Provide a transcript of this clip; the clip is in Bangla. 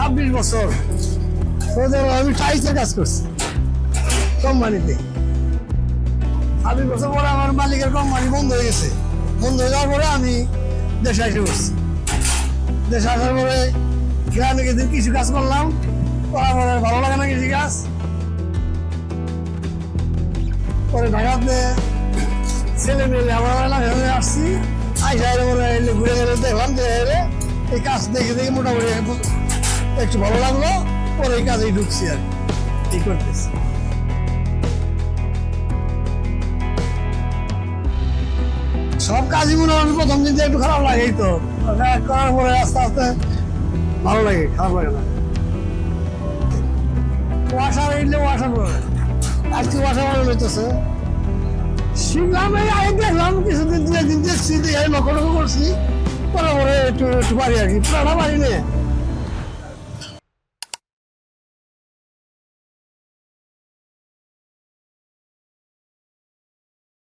26 বছর আমি টাইসের কাজ করছি কোম্পানিতে। 26 বছর পরে আমার মালিকের কোম্পানি বন্ধ হয়ে গেছে। বন্ধ হয়ে যাওয়ার পরে আমি দেশে এসে করছি। দেশে আসার পরে গ্রামে গিয়ে কিছু কাজ করলাম, করার পরে ভালো লাগে না কিছু কাজ। পরে ঢাকাতে ছেলে মেয়ে আমার এলাকায় আসছি, আইসা ঘুরে ঘুরে দেখলাম যে এই কাজ দেখে দেখে মোটামুটি একটু ভালো লাগলো। পরে এই কাজেই ঢুকছি আর কি করতেছি। সব কাজই মোটামুটি প্রথম দিন একটু খারাপ লাগে, এই তো করার পরে আস্তে আস্তে ভালো লাগে, খারাপ লাগে না। ওয়াশার এলে ওয়াশার করে আজকে ওয়াশার হইতেছে শিখলাম। এই আগে দেখলাম কিছুদিন 2 দিন দেখছি, লক্ষ্য করছি, পরে একটু একটু পারি আর কি, পুরাটা পারি না।